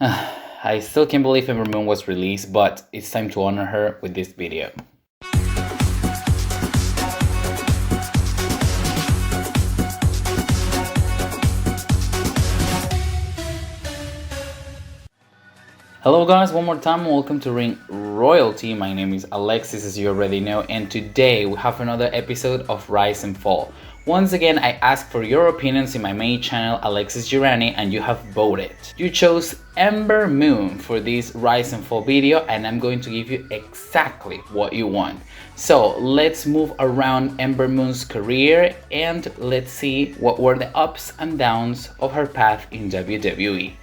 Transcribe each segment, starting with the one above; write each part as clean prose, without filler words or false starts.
I still can't believe Ember Moon was released, but it's time to honor her with this video. Hello guys, one more time, welcome to Ring Royalty. My name is Alexis, as you already know, and today we have another episode of Rise and Fall. Once again, I asked for your opinions in my main channel, Alexis Girani, and you have voted. You chose Ember Moon for this Rise and Fall video, and I'm going to give you exactly what you want. So let's move around Ember Moon's career and let's see what were the ups and downs of her path in WWE.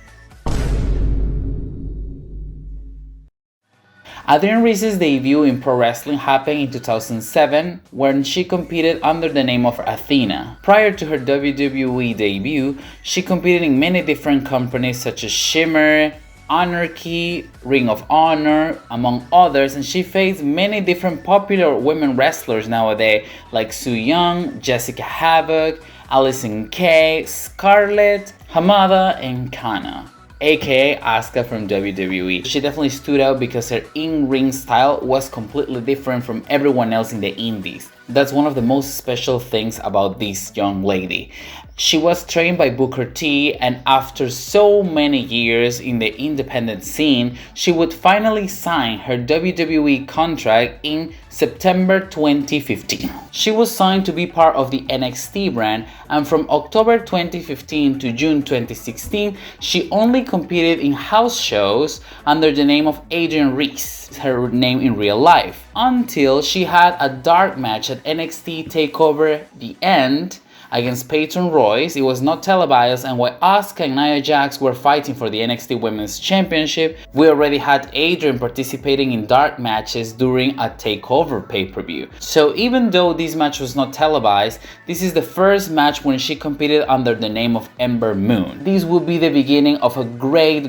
Adrian Reese's debut in pro wrestling happened in 2007 when she competed under the name of Athena. Prior to her WWE debut, she competed in many different companies such as Shimmer, Anarchy, Ring of Honor, among others, and she faced many different popular women wrestlers nowadays like Su Yung, Jessica Havoc, Allysin Kay, Scarlett, Hamada, and Kana, aka Asuka from WWE. She definitely stood out because her in-ring style was completely different from everyone else in the indies. That's one of the most special things about this young lady. She was trained by Booker T, and after so many years in the independent scene, she would finally sign her WWE contract in September 2015. She was signed to be part of the NXT brand, and from October 2015 to June 2016, she only competed in house shows under the name of Adrian Reese, her name in real life, until she had a dark match at NXT TakeOver The End against Peyton Royce. It was not televised, and while Asuka and Nia Jax were fighting for the NXT Women's Championship, we already had Adrian participating in dark matches during a TakeOver pay-per-view. So even though this match was not televised, this is the first match when she competed under the name of Ember Moon. This would be the beginning of a great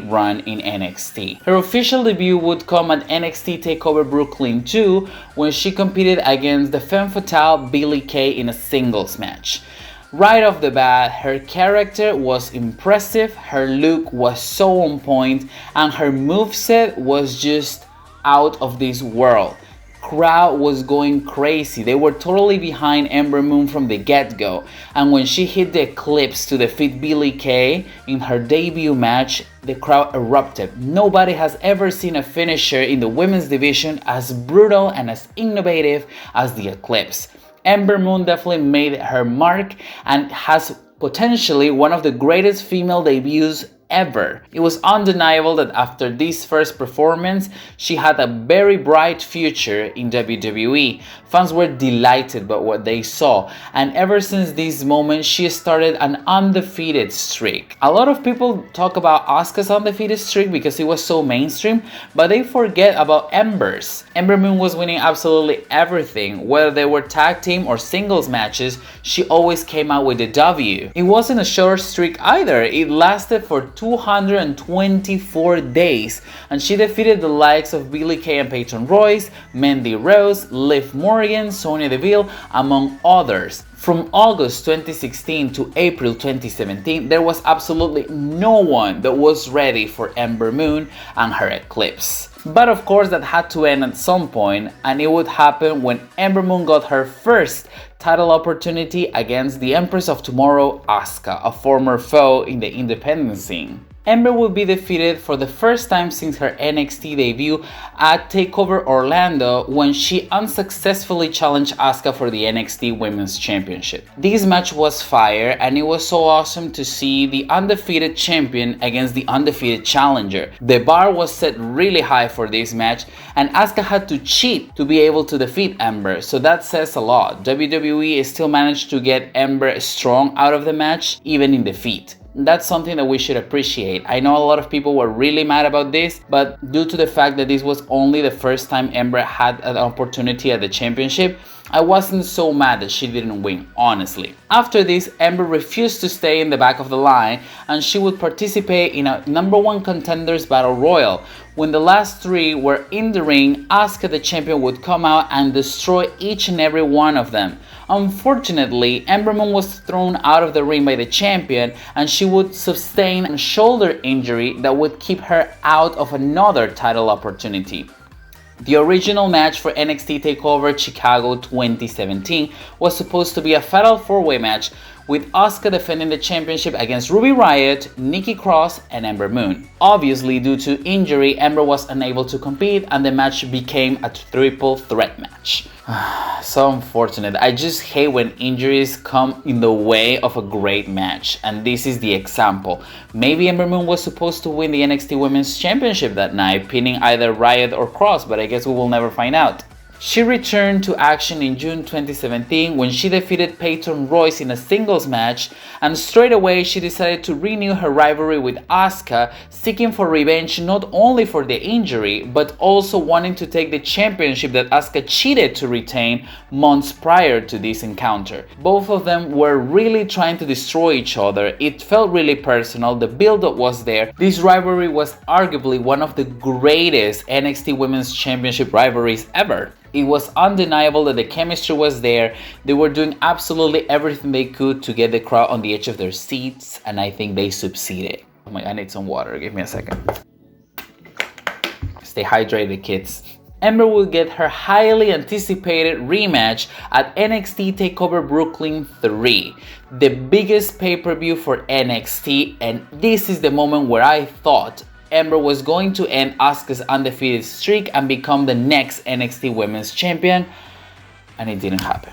run in NXT. Her official debut would come at NXT TakeOver Brooklyn 2 when she competed against the femme fatale Billie Kay in a singles match. Right off the bat, her character was impressive, her look was so on point, and her moveset was just out of this world. Crowd was going crazy. They were totally behind Ember Moon from the get-go, and when she hit the Eclipse to defeat Billie Kay in her debut match, the crowd erupted. Nobody has ever seen a finisher in the women's division as brutal and as innovative as the Eclipse. Ember Moon definitely made her mark and has potentially one of the greatest female debuts ever. It was undeniable that after this first performance, she had a very bright future in WWE. Fans were delighted by what they saw, and ever since this moment, she started an undefeated streak. A lot of people talk about Asuka's undefeated streak because it was so mainstream, but they forget about Ember's. Ember Moon was winning absolutely everything, whether they were tag team or singles matches, she always came out with the W. It wasn't a short streak either, it lasted for 224 days, and she defeated the likes of Billie Kay and Peyton Royce, Mandy Rose, Liv Morgan, Sonya Deville, among others. From August 2016 to April 2017, there was absolutely no one that was ready for Ember Moon and her Eclipse. But of course that had to end at some point, and it would happen when Ember Moon got her first title opportunity against the Empress of Tomorrow, Asuka, a former foe in the independent scene. Ember will be defeated for the first time since her NXT debut at TakeOver Orlando when she unsuccessfully challenged Asuka for the NXT Women's Championship. This match was fire, and it was so awesome to see the undefeated champion against the undefeated challenger. The bar was set really high for this match, and Asuka had to cheat to be able to defeat Ember, so that says a lot. WWE still managed to get Ember strong out of the match, even in defeat. That's something that we should appreciate. I know a lot of people were really mad about this, but due to the fact that this was only the first time Ember had an opportunity at the championship, I wasn't so mad that she didn't win, honestly. After this, Ember refused to stay in the back of the line, and she would participate in a #1 Contenders Battle Royal. When the last 3 were in the ring, Asuka the champion would come out and destroy each and every one of them. Unfortunately, Ember Moon was thrown out of the ring by the champion, and she would sustain a shoulder injury that would keep her out of another title opportunity. The original match for NXT TakeOver Chicago 2017 was supposed to be a fatal 4-way match with Asuka defending the championship against Ruby Riott, Nikki Cross, and Ember Moon. Obviously, due to injury, Ember was unable to compete and the match became a triple threat match. So unfortunate. I just hate when injuries come in the way of a great match, and this is the example. Maybe Ember Moon was supposed to win the NXT Women's Championship that night, pinning either Riott or Cross, but I guess we will never find out. She returned to action in June 2017 when she defeated Peyton Royce in a singles match, and straight away she decided to renew her rivalry with Asuka, seeking for revenge not only for the injury, but also wanting to take the championship that Asuka cheated to retain months prior to this encounter. Both of them were really trying to destroy each other. It felt really personal, the build-up was there. This rivalry was arguably one of the greatest NXT Women's Championship rivalries ever. It was undeniable that the chemistry was there. They were doing absolutely everything they could to get the crowd on the edge of their seats, and I think they succeeded. Oh my, I need some water. Give me a second. Stay hydrated, kids. Ember will get her highly anticipated rematch at NXT TakeOver Brooklyn 3, the biggest pay-per-view for NXT, and this is the moment where I thought Ember was going to end Asuka's undefeated streak and become the next NXT Women's Champion, and it didn't happen.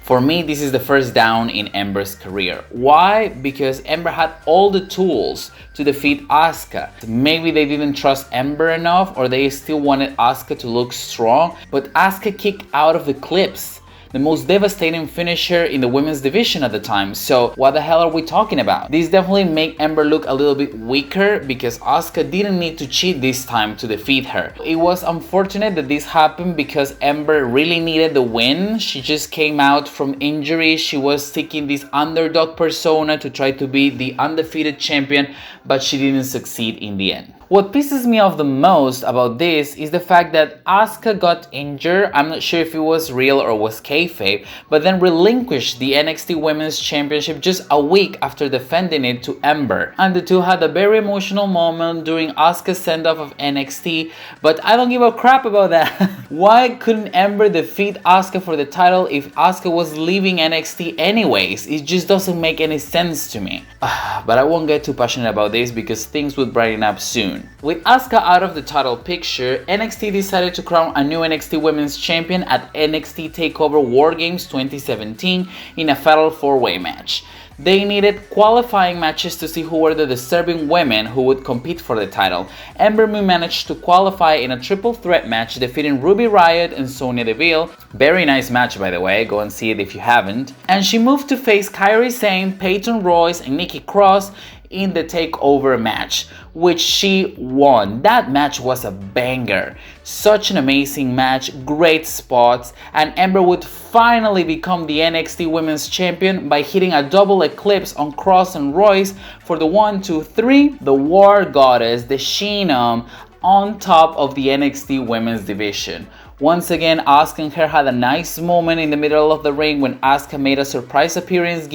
For me, this is the first down in Ember's career. Why? Because Ember had all the tools to defeat Asuka. Maybe they didn't trust Ember enough, or they still wanted Asuka to look strong, but Asuka kicked out of the clips, the most devastating finisher in the women's division at the time. So what the hell are we talking about? This definitely made Ember look a little bit weaker because Asuka didn't need to cheat this time to defeat her. It was unfortunate that this happened because Ember really needed the win. She just came out from injury. She was seeking this underdog persona to try to be the undefeated champion, but she didn't succeed in the end. What pisses me off the most about this is the fact that Asuka got injured. I'm not sure if it was real or was kayfabe, but then relinquished the NXT Women's Championship just a week after defending it to Ember. And the two had a very emotional moment during Asuka's send-off of NXT, but I don't give a crap about that. Why couldn't Ember defeat Asuka for the title if Asuka was leaving NXT anyways? It just doesn't make any sense to me. But I won't get too passionate about this because things would brighten up soon. With Asuka out of the title picture, NXT decided to crown a new NXT Women's Champion at NXT TakeOver War Games 2017 in a fatal 4-way match. They needed qualifying matches to see who were the deserving women who would compete for the title. Ember Moon managed to qualify in a triple threat match, defeating Ruby Riott and Sonya Deville. Very nice match, by the way, go and see it if you haven't. And she moved to face Kairi Sane, Peyton Royce, and Nikki Cross in the TakeOver match, which she won. That match was a banger. Such an amazing match, great spots, and Ember would finally become the NXT Women's Champion by hitting a double eclipse on Cross and Royce for the 1, 2, 3. The War Goddess, the Sheenum, on top of the NXT Women's division. Once again, Asuka and her had a nice moment in the middle of the ring when Asuka made a surprise appearance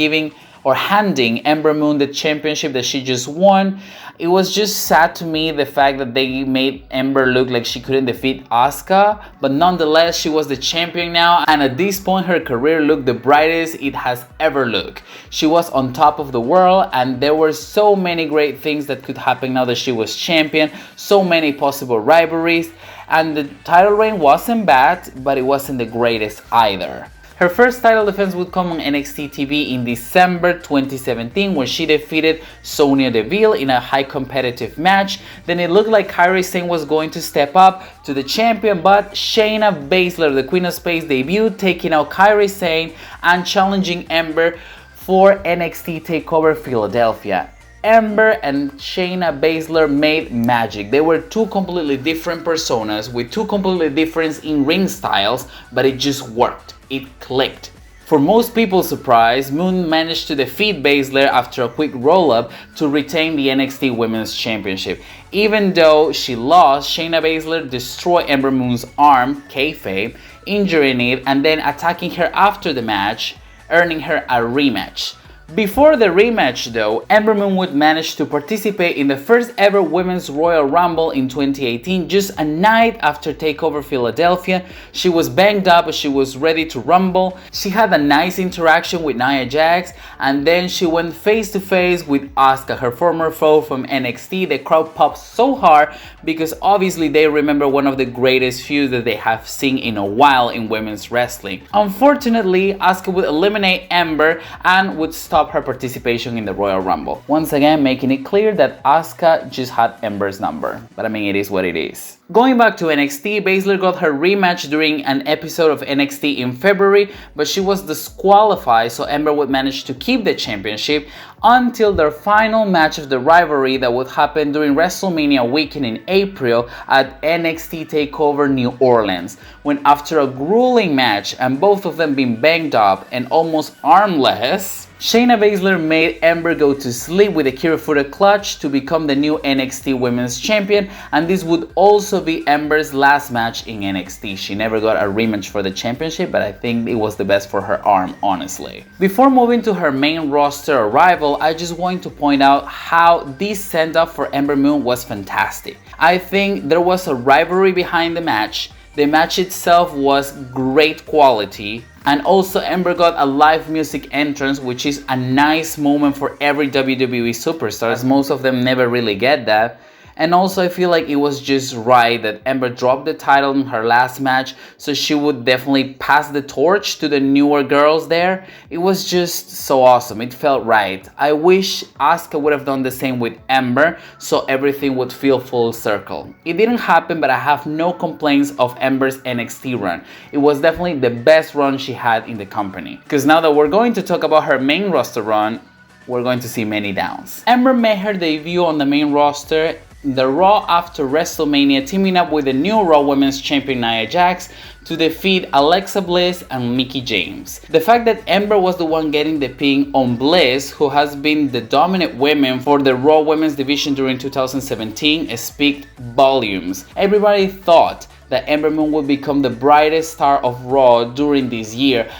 handing Ember Moon the championship that she just won. It was just sad to me the fact that they made Ember look like she couldn't defeat Asuka, but nonetheless she was the champion now, and at this point her career looked the brightest it has ever looked. She was on top of the world, and there were so many great things that could happen now that she was champion, so many possible rivalries, and the title reign wasn't bad, but it wasn't the greatest either. Her first title defense would come on NXT TV in December 2017 when she defeated Sonya Deville in a high competitive match. Then it looked like Kairi Sane was going to step up to the champion, but Shayna Baszler, the Queen of Space, debuted, taking out Kairi Sane and challenging Ember for NXT TakeOver Philadelphia. Ember and Shayna Baszler made magic. They were two completely different personas with two completely different in-ring styles, but it just worked. it clicked. For most people's surprise, Moon managed to defeat Baszler after a quick roll-up to retain the NXT Women's Championship. Even though she lost, Shayna Baszler destroyed Ember Moon's arm, kayfabe, injuring it and then attacking her after the match, earning her a rematch. Before the rematch though, Ember Moon would manage to participate in the first ever Women's Royal Rumble in 2018, just a night after TakeOver Philadelphia. She was banged up but she was ready to rumble. She had a nice interaction with Nia Jax and then she went face to face with Asuka, her former foe from NXT. The crowd popped so hard because obviously they remember one of the greatest feuds that they have seen in a while in women's wrestling. Unfortunately, Asuka would eliminate Ember and would stop her participation in the Royal Rumble. Once again, making it clear that Asuka just had Ember's number. But I mean, it is what it is. Going back to NXT, Baszler got her rematch during an episode of NXT in February, but she was disqualified, so Ember would manage to keep the championship until their final match of the rivalry that would happen during WrestleMania weekend in April at NXT TakeOver New Orleans, when after a grueling match and both of them being banged up and almost armless, Shayna Baszler made Ember go to sleep with a Kirifuda clutch to become the new NXT Women's Champion, and this would also be Ember's last match in NXT. She never got a rematch for the championship, but I think it was the best for her arm, honestly. Before moving to her main roster arrival, I just want to point out how this send-off for Ember Moon was fantastic. I think there was a rivalry behind the match. The match itself was great quality. And also Ember got a live music entrance, which is a nice moment for every WWE superstar, as most of them never really get that. And also I feel like it was just right that Ember dropped the title in her last match, so she would definitely pass the torch to the newer girls there. It was just so awesome, it felt right. I wish Asuka would have done the same with Ember, so everything would feel full circle. It didn't happen, but I have no complaints of Ember's NXT run. It was definitely the best run she had in the company. Because now that we're going to talk about her main roster run, we're going to see many downs. Ember made her debut on the main roster the Raw after WrestleMania, teaming up with the new Raw Women's Champion Nia Jax to defeat Alexa Bliss and Mickie James. The fact that Ember was the one getting the pin on Bliss, who has been the dominant woman for the Raw Women's division during 2017, speaks volumes. Everybody thought that Ember Moon would become the brightest star of Raw during this year,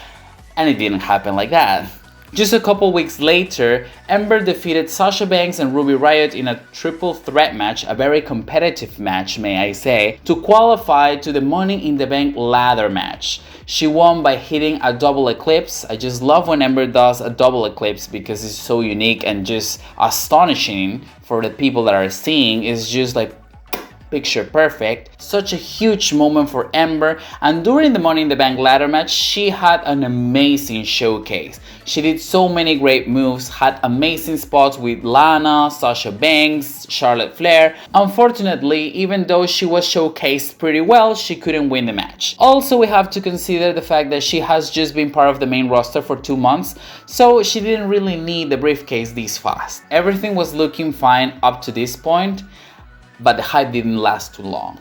and it didn't happen like that. Just a couple weeks later, Ember defeated Sasha Banks and Ruby Riott in a triple threat match, a very competitive match, may I say, to qualify to the Money in the Bank ladder match. She won by hitting a double eclipse. I just love when Ember does a double eclipse because it's so unique and just astonishing for the people that are seeing. It's just like picture perfect. Such a huge moment for Ember, and during the Money in the Bank ladder match, she had an amazing showcase. She did so many great moves, had amazing spots with Lana, Sasha Banks, Charlotte Flair. Unfortunately, even though she was showcased pretty well, she couldn't win the match. Also, we have to consider the fact that she has just been part of the main roster for 2 months, so she didn't really need the briefcase this fast. Everything was looking fine up to this point, but the hype didn't last too long.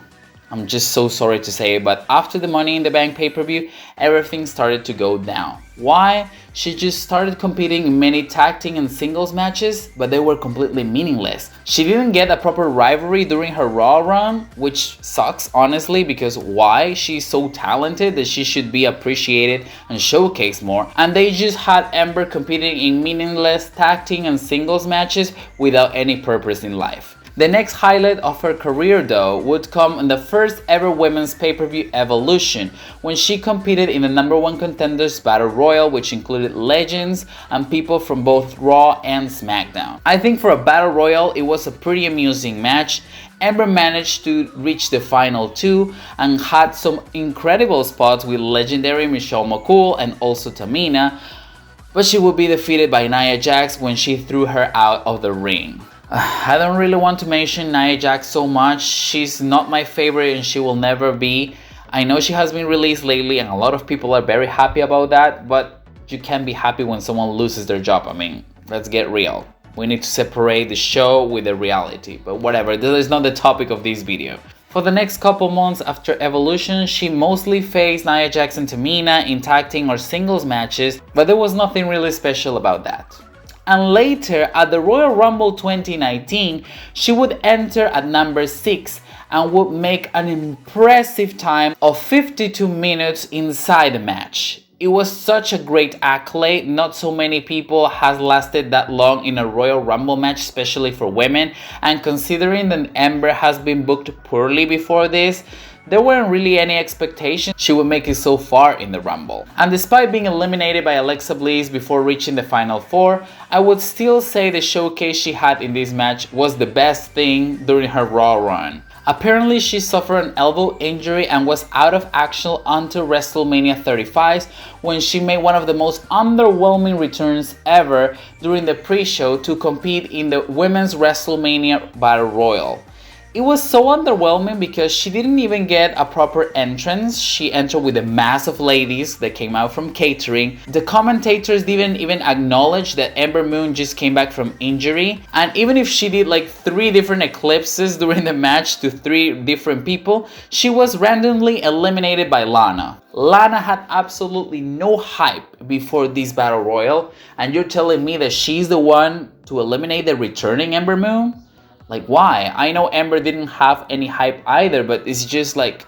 I'm just so sorry to say it, but after the Money in the Bank pay-per-view, everything started to go down. Why? She just started competing in many tag team and singles matches, but they were completely meaningless. She didn't get a proper rivalry during her Raw run, which sucks honestly, because why? She's so talented that she should be appreciated and showcased more. And they just had Ember competing in meaningless tag team and singles matches without any purpose in life. The next highlight of her career though would come in the first ever women's pay-per-view Evolution, when she competed in the #1 Contenders Battle Royal, which included legends and people from both Raw and SmackDown. I think for a Battle Royal it was a pretty amusing match. Ember managed to reach the final 2 and had some incredible spots with legendary Michelle McCool and also Tamina, but she would be defeated by Nia Jax when she threw her out of the ring. I don't really want to mention Nia Jax so much. She's not my favorite and she will never be. I know she has been released lately and a lot of people are very happy about that, but you can't be happy when someone loses their job. I mean, let's get real. We need to separate the show with the reality, but whatever, this is not the topic of this video. For the next couple months after Evolution, she mostly faced Nia Jax and Tamina in tag team or singles matches, but there was nothing really special about that. And later, at the Royal Rumble 2019, she would enter at number 6 and would make an impressive time of 52 minutes inside the match. It was such a great accolade. Not so many people has lasted that long in a Royal Rumble match, especially for women, and considering that Ember has been booked poorly before this, there weren't really any expectations she would make it so far in the Rumble. And despite being eliminated by Alexa Bliss before reaching the Final 4, I would still say the showcase she had in this match was the best thing during her Raw run. Apparently, she suffered an elbow injury and was out of action until WrestleMania 35 when she made one of the most underwhelming returns ever during the pre-show to compete in the Women's WrestleMania Battle Royal. It was so underwhelming because she didn't even get a proper entrance. She entered with a mass of ladies that came out from catering. The commentators didn't even acknowledge that Ember Moon just came back from injury. And even if she did like 3 different eclipses during the match to 3 different people, she was randomly eliminated by Lana. Lana had absolutely no hype before this Battle Royal, and you're telling me that she's the one to eliminate the returning Ember Moon? Like, why? I know Ember didn't have any hype either, but it's just like,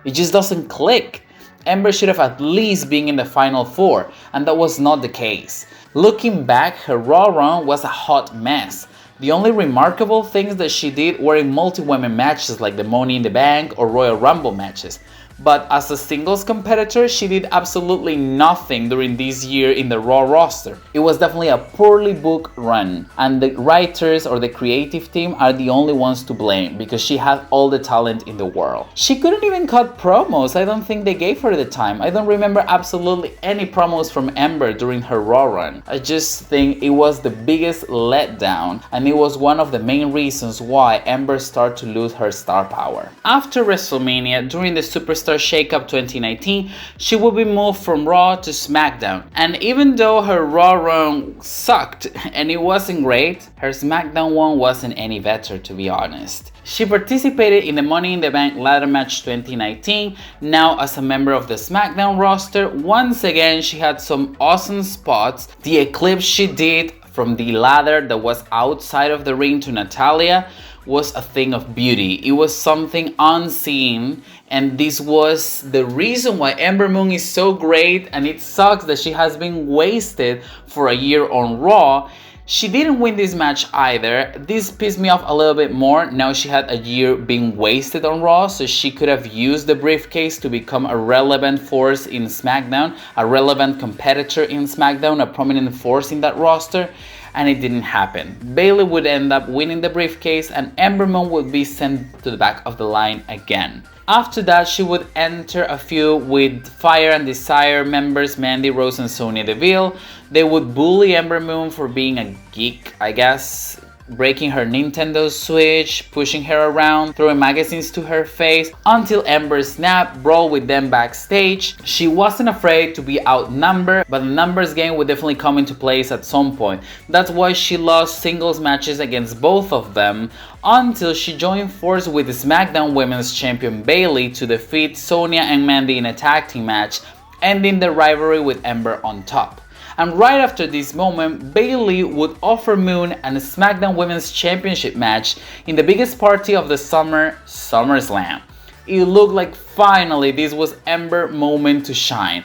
it just doesn't click. Ember should have at least been in the Final 4, and that was not the case. Looking back, her Raw run was a hot mess. The only remarkable things that she did were in multi-women matches like the Money in the Bank or Royal Rumble matches. But as a singles competitor, she did absolutely nothing during this year in the Raw roster. It was definitely a poorly booked run, and the writers or the creative team are the only ones to blame because she had all the talent in the world. She couldn't even cut promos. I don't think they gave her the time. I don't remember absolutely any promos from Ember during her Raw run. I just think it was the biggest letdown, and it was one of the main reasons why Ember started to lose her star power. After WrestleMania, during the Superstar Shakeup 2019, she would be moved from Raw to Smackdown. And even though her Raw run sucked and it wasn't great, her Smackdown one wasn't any better, to be honest. She participated in the Money in the Bank ladder match 2019. Now as a member of the Smackdown roster, once again she had some awesome spots. The eclipse she did from the ladder that was outside of the ring to Natalya was a thing of beauty. It was something unseen, and this was the reason why Ember Moon is so great, and it sucks that she has been wasted for a year on Raw. She didn't win this match either. This pissed me off a little bit more. Now she had a year being wasted on Raw, so she could have used the briefcase to become a relevant force in SmackDown, a relevant competitor in SmackDown, a prominent force in that roster. And it didn't happen. Bayley would end up winning the briefcase and Ember Moon would be sent to the back of the line again. After that, she would enter a feud with Fire and Desire members Mandy Rose and Sonya Deville. They would bully Ember Moon for being a geek, I guess, breaking her Nintendo Switch, pushing her around, throwing magazines to her face, until Ember snapped, brawled with them backstage. She wasn't afraid to be outnumbered, but the numbers game would definitely come into place at some point. That's why she lost singles matches against both of them, until she joined forces with the SmackDown Women's Champion Bayley to defeat Sonya and Mandy in a tag team match, ending the rivalry with Ember on top. And right after this moment, Bayley would offer Moon a SmackDown Women's Championship match in the biggest party of the summer, SummerSlam. It looked like finally this was Ember's moment to shine.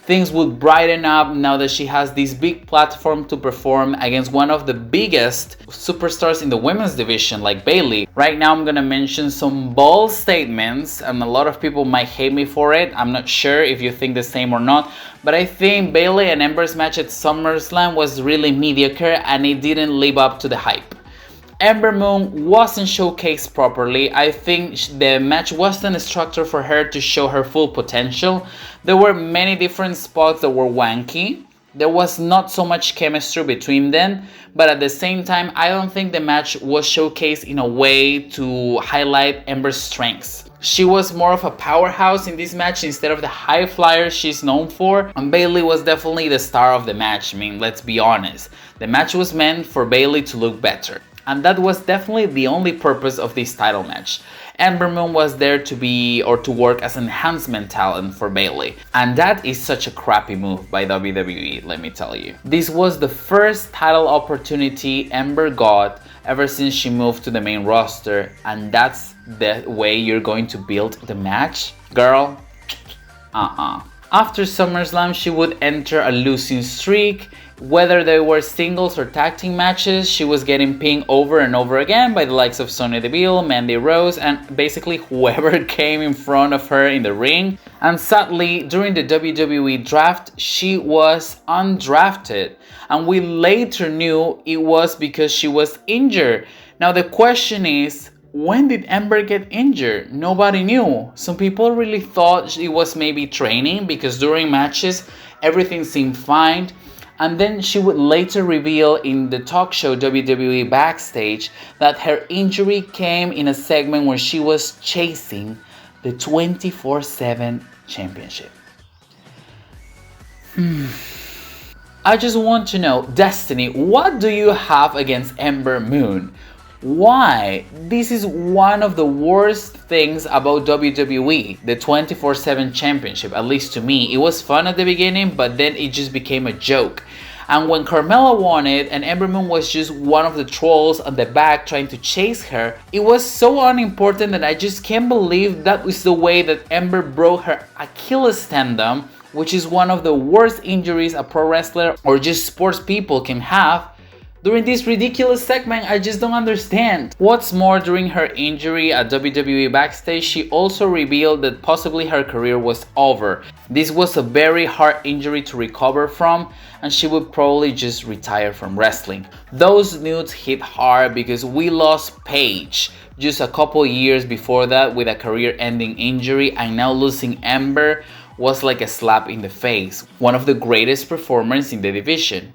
Things would brighten up now that she has this big platform to perform against one of the biggest superstars in the women's division like Bayley. Right now I'm gonna mention some bold statements and a lot of people might hate me for it. I'm not sure if you think the same or not, but I think Bayley and Ember's match at SummerSlam was really mediocre and it didn't live up to the hype. Ember Moon wasn't showcased properly. I think the match wasn't structured for her to show her full potential. There were many different spots that were wanky. There was not so much chemistry between them, but at the same time, I don't think the match was showcased in a way to highlight Ember's strengths. She was more of a powerhouse in this match instead of the high flyer she's known for, and Bayley was definitely the star of the match. I mean, let's be honest. The match was meant for Bayley to look better. And that was definitely the only purpose of this title match. Ember Moon was there to be or to work as an enhancement talent for Bayley. And that is such a crappy move by WWE, let me tell you. This was the first title opportunity Ember got ever since she moved to the main roster, and that's the way you're going to build the match? Girl, After SummerSlam, she would enter a losing streak. Whether they were singles or tag team matches, she was getting pinned over and over again by the likes of Sonya Deville, Mandy Rose, and basically whoever came in front of her in the ring. And sadly, during the WWE draft, she was undrafted. And we later knew it was because she was injured. Now the question is, when did Ember get injured? Nobody knew. Some people really thought it was maybe training because during matches, everything seemed fine. And then she would later reveal in the talk show WWE Backstage that her injury came in a segment where she was chasing the 24/7 championship. I just want to know, Destiny, what do you have against Ember Moon? Why? This is one of the worst things about WWE, the 24/7 championship, at least to me. It was fun at the beginning, but then it just became a joke. And when Carmella won it and Ember Moon was just one of the trolls on the back trying to chase her, it was so unimportant that I just can't believe that was the way that Ember broke her Achilles tendon, which is one of the worst injuries a pro wrestler or just sports people can have. During this ridiculous segment, I just don't understand. What's more, during her injury at WWE Backstage, she also revealed that possibly her career was over. This was a very hard injury to recover from, and she would probably just retire from wrestling. Those news hit hard because we lost Paige just a couple years before that with a career-ending injury, and now losing Ember was like a slap in the face. One of the greatest performers in the division,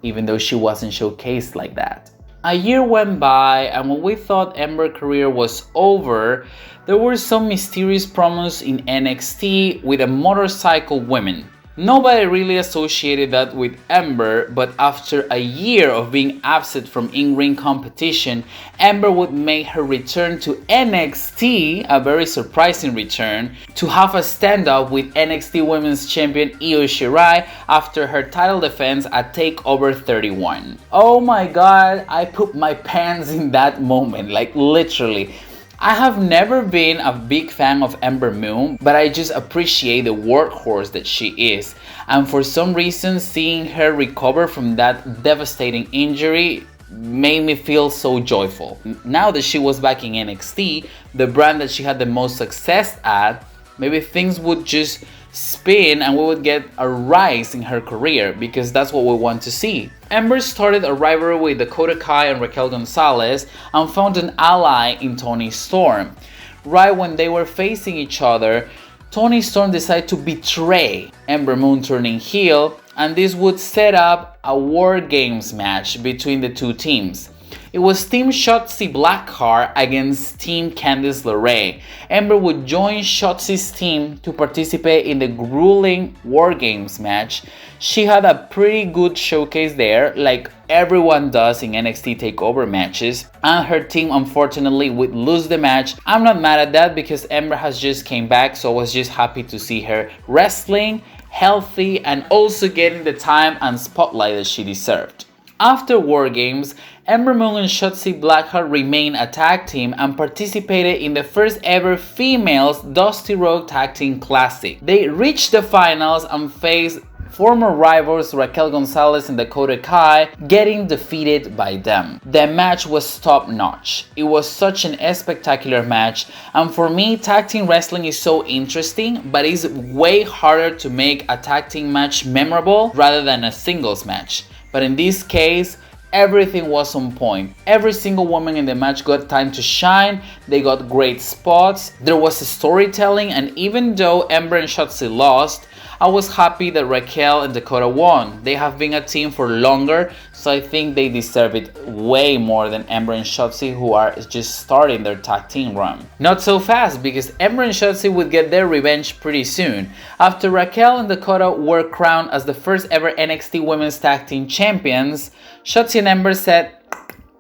even though she wasn't showcased like that. A year went by, and when we thought Ember's career was over, there were some mysterious promos in NXT with a motorcycle woman. Nobody really associated that with Ember, but after a year of being absent from in-ring competition, Ember would make her return to NXT, a very surprising return, to have a stand-up with NXT Women's Champion Io Shirai after her title defense at TakeOver 31. Oh my god, I pooped my pants in that moment, like literally. I have never been a big fan of Ember Moon, but I just appreciate the workhorse that she is. And for some reason, seeing her recover from that devastating injury made me feel so joyful. Now that she was back in NXT, the brand that she had the most success at, maybe things would just spin and we would get a rise in her career, because that's what we want to see. Ember started a rivalry with Dakota Kai and Raquel Gonzalez and found an ally in Toni Storm. Right when they were facing each other, Toni Storm decided to betray Ember Moon, turning heel, and this would set up a War Games match between the two teams. It was Team Shotzi Blackheart against Team Candice LeRae. Ember would join Shotzi's team to participate in the grueling War Games match. She had a pretty good showcase there, like everyone does in NXT TakeOver matches, and her team unfortunately would lose the match. I'm not mad at that because Ember has just came back, so I was just happy to see her wrestling, healthy, and also getting the time and spotlight that she deserved. After War Games, Ember Moon and Shotzi Blackheart remained a tag team and participated in the first ever females Dusty Road Tag Team Classic. They reached the finals and faced former rivals Raquel Gonzalez and Dakota Kai, getting defeated by them. The match was top notch. It was such an spectacular match, and for me, tag team wrestling is so interesting, but it's way harder to make a tag team match memorable rather than a singles match. But in this case, everything was on point. Every single woman in the match got time to shine, they got great spots, there was storytelling, and even though Ember and Shotzi lost, I was happy that Raquel and Dakota won. They have been a team for longer, so I think they deserve it way more than Ember and Shotzi, who are just starting their tag team run. Not so fast, because Ember and Shotzi would get their revenge pretty soon. After Raquel and Dakota were crowned as the first ever NXT Women's Tag Team Champions, Shotzi and Ember said,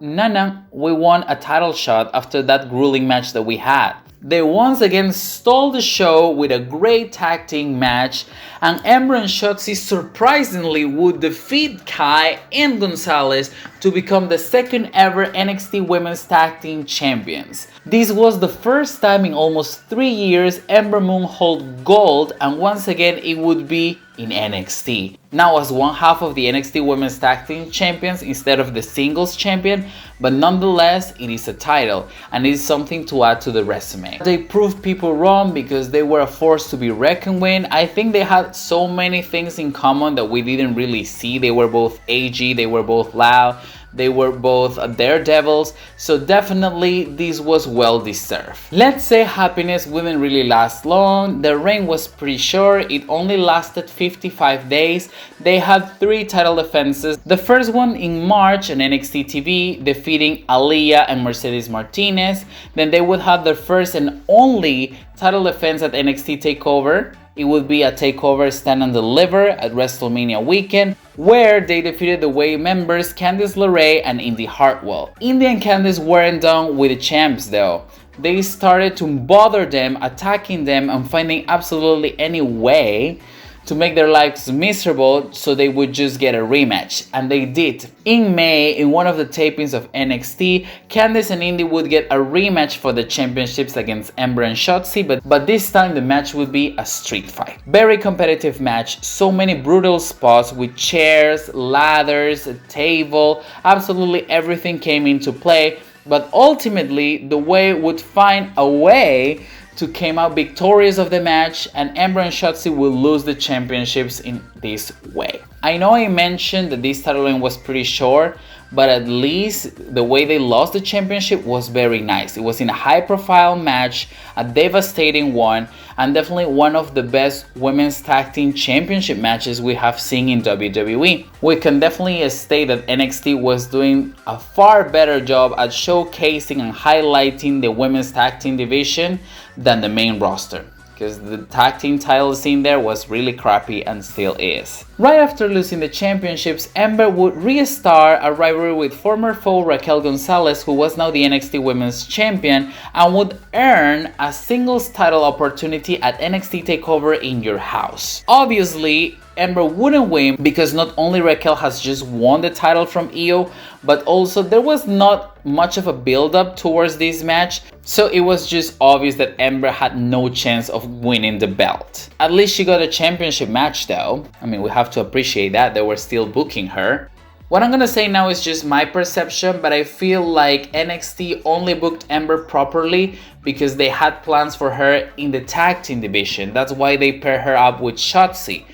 Nana, we won a title shot after that grueling match that we had. They once again stole the show with a great tag team match, and Ember and Shotzi surprisingly would defeat Kai and Gonzalez to become the second ever NXT Women's Tag Team Champions. This was the first time in almost 3 years Ember Moon held gold, and once again it would be in NXT. Now as one half of the NXT Women's Tag Team Champions instead of the singles champion, but nonetheless it is a title and it is something to add to the resume. They proved people wrong because they were a force to be reckoned with. I think they had so many things in common that we didn't really see. They were both edgy, they were both loud, they were both daredevils, so definitely this was well deserved. Let's say happiness wouldn't really last long. The reign was pretty short, it only lasted 55 days. They had 3 title defenses. The first one in March on NXT TV, defeating Aaliyah and Mercedes Martinez. Then they would have their first and only title defense at NXT TakeOver. It would be a TakeOver Stand and Deliver at WrestleMania weekend, where they defeated the Way members Candice LeRae and Indy Hartwell. Indy and Candice weren't done with the champs though. They started to bother them, attacking them and finding absolutely any way to make their lives miserable so they would just get a rematch, and they did. In May, in one of the tapings of NXT, Candice and Indy would get a rematch for the championships against Ember and Shotzi, but this time the match would be a street fight. Very competitive match, so many brutal spots with chairs, ladders, a table, absolutely everything came into play, but ultimately the Way would find a way to come out victorious of the match, and Ember and Shotzi will lose the championships in this way. I know I mentioned that this title reign was pretty short, but at least the way they lost the championship was very nice. It was in a high profile match, a devastating one, and definitely one of the best women's tag team championship matches we have seen in WWE. We can definitely state that NXT was doing a far better job at showcasing and highlighting the women's tag team division than the main roster, because the tag team title scene there was really crappy and still is. Right after losing the championships, Ember would restart a rivalry with former foe Raquel Gonzalez, who was now the NXT Women's Champion, and would earn a singles title opportunity at NXT TakeOver in Your House. Obviously, Ember wouldn't win because not only Raquel has just won the title from Io, but also there was not much of a build-up towards this match, so it was just obvious that Ember had no chance of winning the belt. At least she got a championship match though. I mean, we have to appreciate that they were still booking her. What I'm gonna say now is just my perception, but I feel like NXT only booked Ember properly because they had plans for her in the tag team division. That's why they paired her up with Shotzi.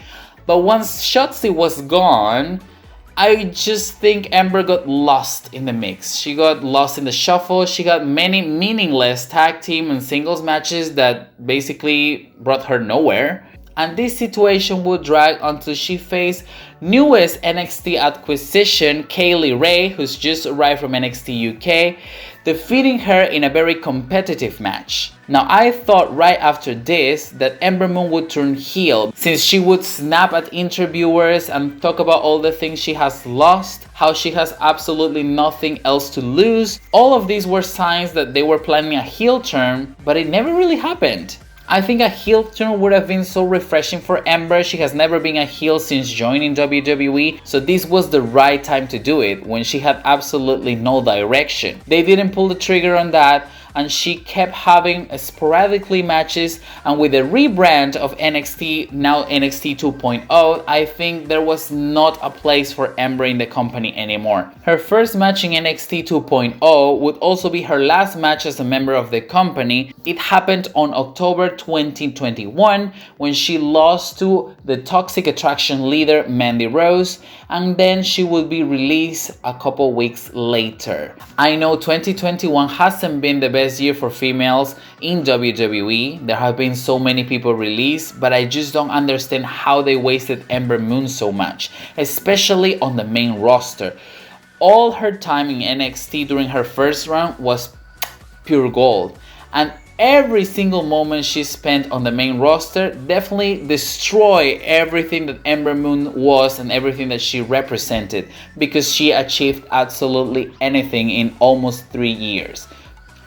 But once Shotzi was gone, I just think Ember got lost in the mix. She got lost in the shuffle. She got many meaningless tag team and singles matches that basically brought her nowhere. And this situation would drag until she faced newest NXT acquisition, Kaylee Ray, who's just arrived from NXT UK, defeating her in a very competitive match. Now I thought right after this that Ember Moon would turn heel, since she would snap at interviewers and talk about all the things she has lost, how she has absolutely nothing else to lose. All of these were signs that they were planning a heel turn, but it never really happened. I think a heel turn would have been so refreshing for Ember. She has never been a heel since joining WWE, so this was the right time to do it when she had absolutely no direction. They didn't pull the trigger on that, and she kept having sporadically matches, and with the rebrand of NXT, now NXT 2.0, I think there was not a place for Ember in the company anymore. Her first match in NXT 2.0 would also be her last match as a member of the company. It happened on October 2021 when she lost to the Toxic Attraction leader Mandy Rose, and then she would be released a couple weeks later. I know 2021 hasn't been the best year for females in WWE. There have been so many people released, but I just don't understand how they wasted Ember Moon so much, especially on the main roster. All her time in NXT during her first run was pure gold, and every single moment she spent on the main roster definitely destroy everything that Ember Moon was and everything that she represented, because she achieved absolutely anything in almost 3 years.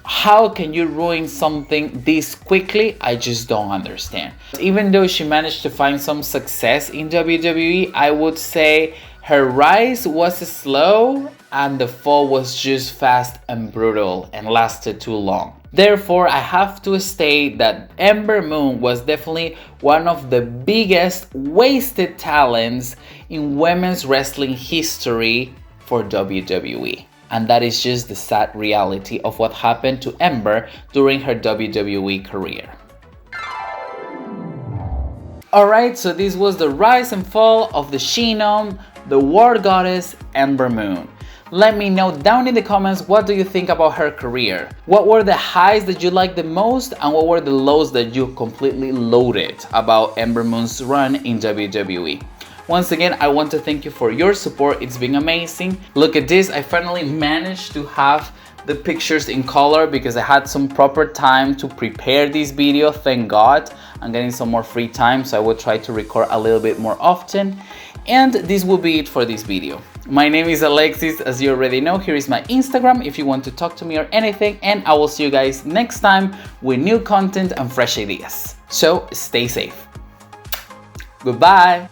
How can you ruin something this quickly? I just don't understand. Even though she managed to find some success in WWE, I would say her rise was slow and the fall was just fast and brutal and lasted too long. Therefore, I have to state that Ember Moon was definitely one of the biggest wasted talents in women's wrestling history for WWE. And that is just the sad reality of what happened to Ember during her WWE career. Alright, so this was the rise and fall of the She-Nom, the War Goddess, Ember Moon. Let me know down in the comments, what do you think about her career? What were the highs that you liked the most, and what were the lows that you completely loathed about Ember Moon's run in WWE? Once again, I want to thank you for your support. It's been amazing. Look at this, I finally managed to have the pictures in color because I had some proper time to prepare this video, thank God. I'm getting some more free time, so I will try to record a little bit more often. And this will be it for this video. My name is Alexis, as you already know. Here is my Instagram if you want to talk to me or anything, and I will see you guys next time with new content and fresh ideas. So stay safe. Goodbye.